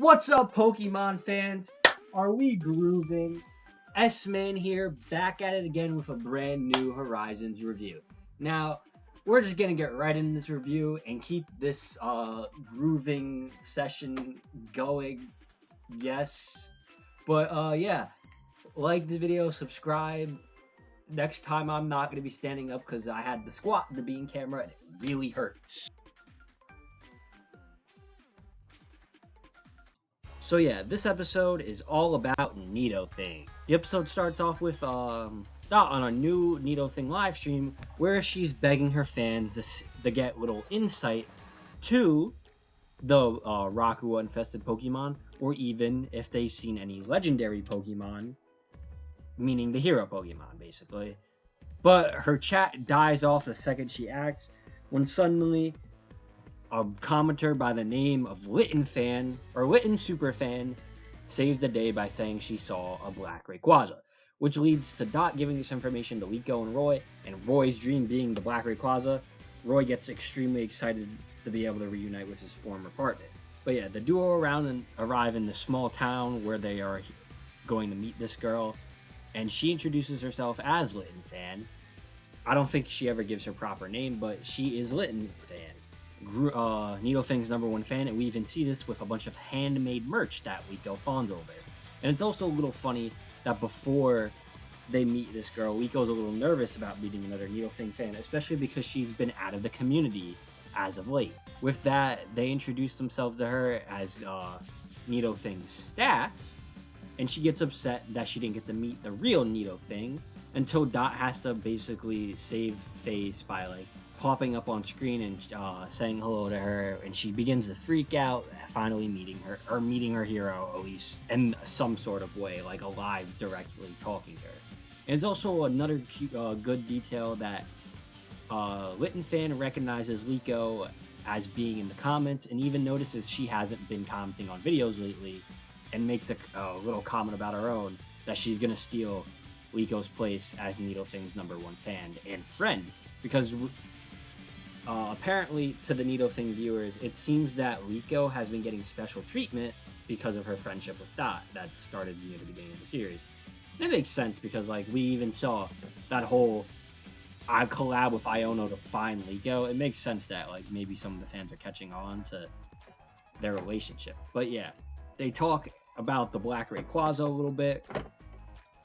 What's up, Pokemon fans? Are we grooving? S-Man here, back at it again with a brand new Horizons review. Now, we're just gonna get right into this review and keep this grooving session going. Yes. But yeah, like the video, subscribe. Next time I'm not gonna be standing up because I had to squat the bean camera and it really hurts. So yeah, this episode is all about Nidothing. The episode starts off with Dot on a new Nidothing live stream where she's begging her fans to get little insight to the Rakua infested Pokemon, or even if they've seen any legendary Pokemon, meaning the hero Pokemon, basically. But her chat dies off the second she acts, when suddenly a commenter by the name of Litten Superfan saves the day by saying she saw a black Rayquaza, which leads to Dot giving this information to Liko and Roy, and Roy's dream being the black Rayquaza. Roy gets extremely excited to be able to reunite with his former partner. But yeah, the duo arrive in the small town where they are going to meet this girl, and she introduces herself as Litten Fan. I don't think she ever gives her proper name, but she is Litten Fan. Nidothing's #1 fan, and we even see this with a bunch of handmade merch that Liko fawns over. And it's also a little funny that before they meet this girl, Liko's a little nervous about meeting another Nidothing fan, especially because she's been out of the community as of late. With that, they introduce themselves to her as Nidothing's staff, and she gets upset that she didn't get to meet the real Nidothing until Dot has to basically save face by popping up on screen and saying hello to her, and she begins to freak out, finally meeting her hero, at least in some sort of way, like alive, directly talking to her. And it's also another good detail that Litten Fan recognizes Liko as being in the comments, and even notices she hasn't been commenting on videos lately, and makes a little comment about her own that she's gonna steal Liko's place as Nidothing's #1 fan and friend, because apparently, to the Nidothing viewers, it seems that Liko has been getting special treatment because of her friendship with Dot that started near the beginning of the series. And it makes sense because, we even saw that whole I collab with Iono to find Liko. It makes sense that, maybe some of the fans are catching on to their relationship. But yeah, they talk about the Black Rayquaza a little bit,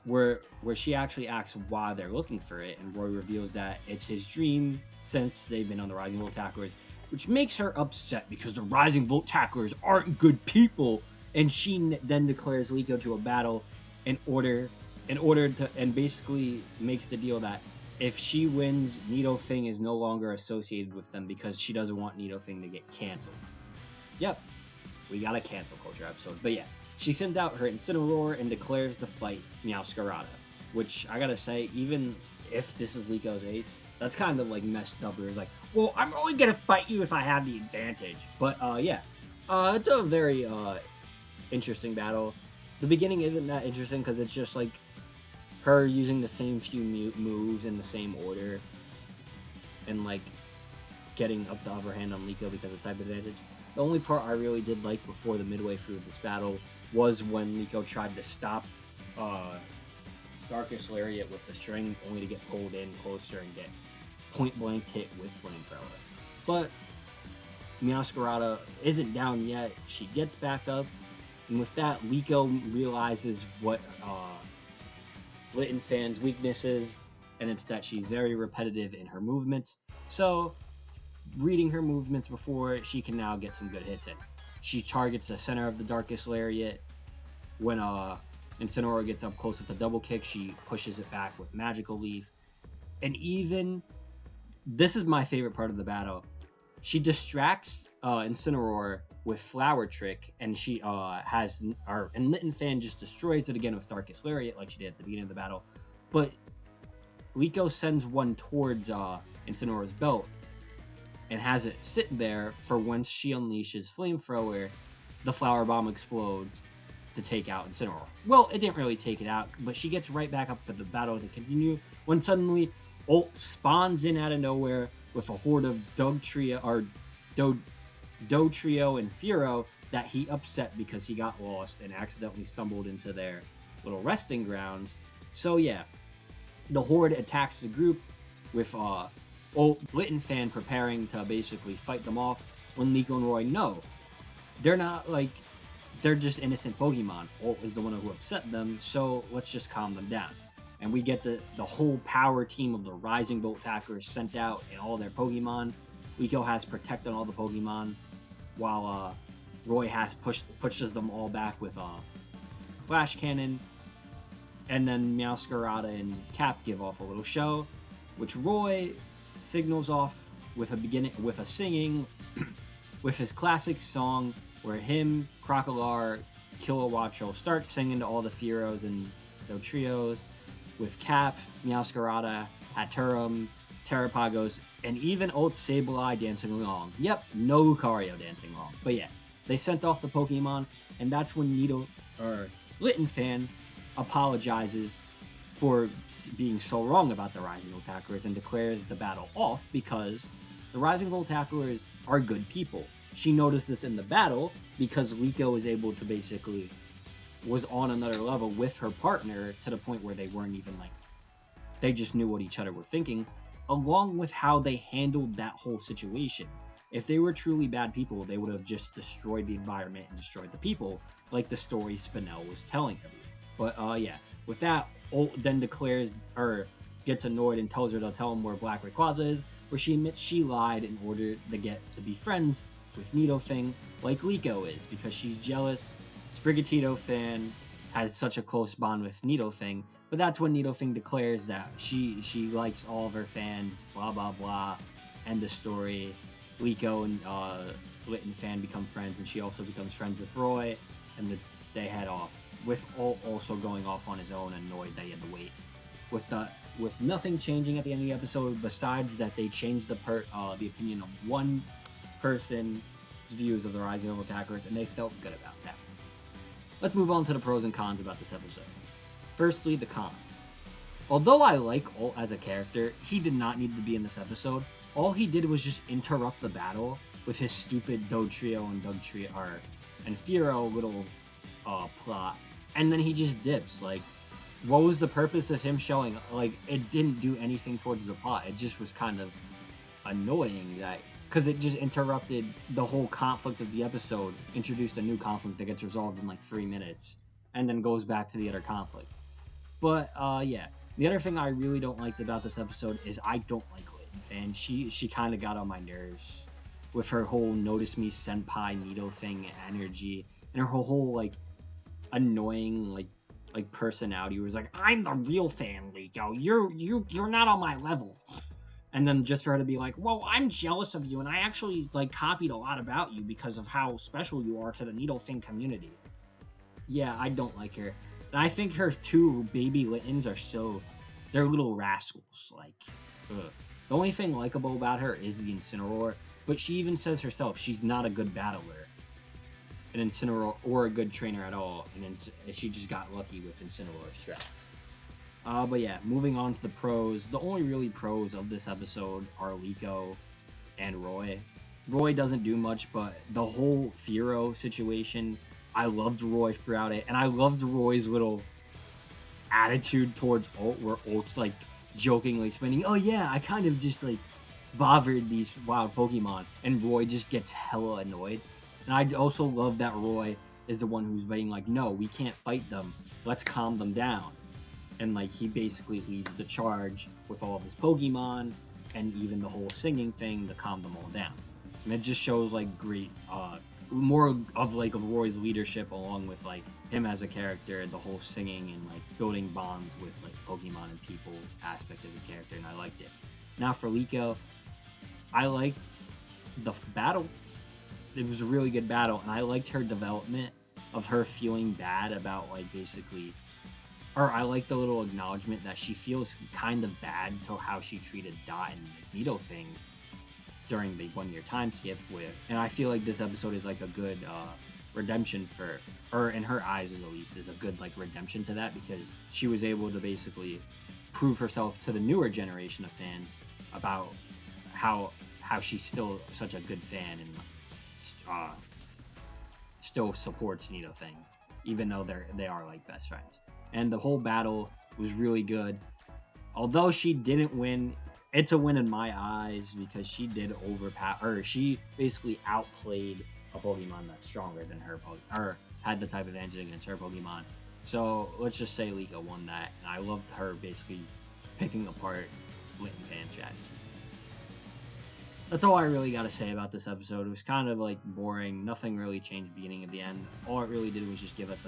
where she actually asks why they're looking for it, and Roy reveals that it's his dream since they've been on the Rising Volt Tacklers, which makes her upset because the Rising Volt Tacklers aren't good people, and she then declares Liko to a battle and basically makes the deal that if she wins, Nidothing is no longer associated with them because she doesn't want Nidothing to get canceled. Yep, we got a cancel culture episode, but yeah. She sends out her Incineroar and declares to fight Meowscarada, which I gotta say, even if this is Liko's ace, that's kind of messed up. Where it's well, I'm only gonna fight you if I have the advantage. But yeah, it's a very interesting battle. The beginning isn't that interesting because it's just her using the same few moves in the same order, and getting up the upper hand on Liko because of type advantage. The only part I really did like before the midway through this battle was when Liko tried to stop Darkest Lariat with the string, only to get pulled in closer and get point-blank hit with Flamethrower. But Meowscarada isn't down yet. She gets back up, and with that, Liko realizes what Litten Fan's weakness is, and it's that she's very repetitive in her movements. So, reading her movements before, she can now get some good hits in. She targets the center of the Darkest Lariat. When Incineroar gets up close with a double kick, she pushes it back with Magical Leaf. And even, this is my favorite part of the battle, she distracts Incineroar with Flower Trick, and she and Litten Fan just destroys it again with Darkest Lariat like she did at the beginning of the battle. But Liko sends one towards Incineroar's belt, and has it sit there for when she unleashes Flamethrower, the Flower Bomb explodes to take out Incineroar. Well, it didn't really take it out, but she gets right back up for the battle to continue when suddenly Ult spawns in out of nowhere with a horde of Dodrio and Furo that he upset because he got lost and accidentally stumbled into their little resting grounds. So yeah, the Horde attacks the group with old Litten fan preparing to basically fight them off when Liko and Roy know they're not like they're just innocent Pokemon. Ult is the one who upset them, so let's just calm them down. And we get the whole power team of the Rising Volt attackers sent out and all their Pokemon. Liko has Protect on all the Pokemon, while Roy has pushes them all back with Flash Cannon. And then Meowscarada and Cap give off a little show, which Roy signals off with a singing, with his classic song where him, Crocolar, Kilowattrel start singing to all the Fearos and their trios, with Cap, Meowscarada, Hatterum, Terrapagos, and even old Sableye dancing along. Yep, no Lucario dancing along. But yeah, they sent off the Pokemon, and that's when Litten fan apologizes for being so wrong about the Rising Volt Tacklers and declares the battle off because the Rising Volt Tacklers are good people. She noticed this in the battle because Liko was able to basically was on another level with her partner to the point where they weren't even like they just knew what each other were thinking, along with how they handled that whole situation. If they were truly bad people, they would have just destroyed the environment and destroyed the people, like the story Spinel was telling everyone. But yeah, with that, Ult then declares or gets annoyed and tells her to tell him where Black Rayquaza is, where she admits she lied in order to get to be friends with Nidothing, like Liko is, because she's jealous. Sprigatito fan has such a close bond with Nidothing, but that's when Nidothing declares that she likes all of her fans, blah blah blah, end the story. Liko and Litten fan become friends, and she also becomes friends with Roy, and they head off. With also going off on his own, annoyed that he had to wait. With nothing changing at the end of the episode, besides that they changed the opinion of one person's views of the Rising Volt Attackers, and they felt good about that. Let's move on to the pros and cons about this episode. Firstly, the cons. Although I like Ult as a character, he did not need to be in this episode. All he did was just interrupt the battle with his stupid Dugtrio and Fearow little plot, and then he just dips. Like, what was the purpose of him showing up? Like, it didn't do anything towards the plot. It just was kind of annoying that because it just interrupted the whole conflict of the episode, introduced a new conflict that gets resolved in like 3 minutes, and then goes back to the other conflict. But yeah, the other thing I really don't like about this episode is I don't like Litten, and she kind of got on my nerves with her whole notice me senpai Nidothing energy and her whole like annoying like personality. Where it's like, I'm the real fan, Liko. You're not on my level. And then just for her to be like, well, I'm jealous of you, and I actually like copied a lot about you because of how special you are to the Nidothing community. Yeah, I don't like her. And I think her two baby Littens are they're little rascals. Like, ugh. The only thing likable about her is the Incineroar, but she even says herself she's not a good battler, an Incineroar, or a good trainer at all, and she just got lucky with Incineroar's trap. But yeah, moving on to the pros. The only really pros of this episode are Liko and Roy. Roy doesn't do much, but the whole Fearow situation, I loved Roy throughout it, and I loved Roy's little attitude towards Ult, where Ult's like jokingly explaining, oh yeah, I kind of just like bothered these wild Pokemon, and Roy just gets hella annoyed. And I also love that Roy is the one who's being like, no, we can't fight them, let's calm them down. And like he basically leads the charge with all of his Pokemon and even the whole singing thing to calm them all down. And it just shows like great more of like of Roy's leadership, along with like him as a character, the whole singing and like building bonds with like Pokemon and people aspect of his character, and I liked it. Now for Liko, I liked the battle. It was a really good battle, and I liked her development of her feeling bad about like basically, or I like the little acknowledgement that she feels kind of bad to how she treated Dot and Nidothing during the 1 year time skip with, and I feel like this episode is like a good redemption for, or in her eyes at least, is a good like redemption to that, because she was able to basically prove herself to the newer generation of fans about how she's still such a good fan and still supports Nidothing, even though they are like best friends. And the whole battle was really good. Although she didn't win, it's a win in my eyes because she did overpower, or she basically outplayed a Pokemon that's stronger than her, or had the type advantage against her Pokemon. So let's just say Liko won that, and I loved her basically picking apart Litten fan strategy. That's all I really got to say about this episode. It was kind of like boring. Nothing really changed beginning and the end. All it really did was just give us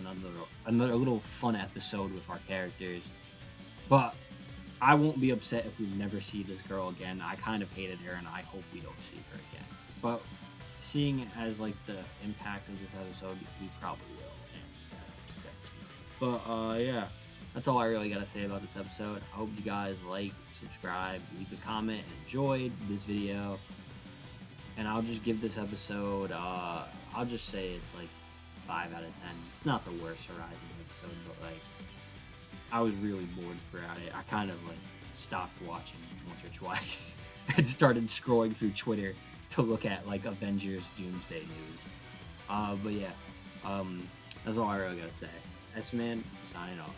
another little fun episode with our characters. But I won't be upset if we never see this girl again. I kind of hated her, and I hope we don't see her again. But seeing it as like the impact of this episode, we probably will, and that upsets me. But yeah, that's all I really got to say about this episode. I hope you guys like, subscribe, leave a comment, and enjoyed this video. And I'll just give this episode, I'll just say it's like 5 out of 10. It's not the worst Horizon episode, but like, I was really bored throughout it. I kind of like stopped watching once or twice and started scrolling through Twitter to look at like Avengers Doomsday news. But yeah, that's all I really gotta say. S-Man, signing off.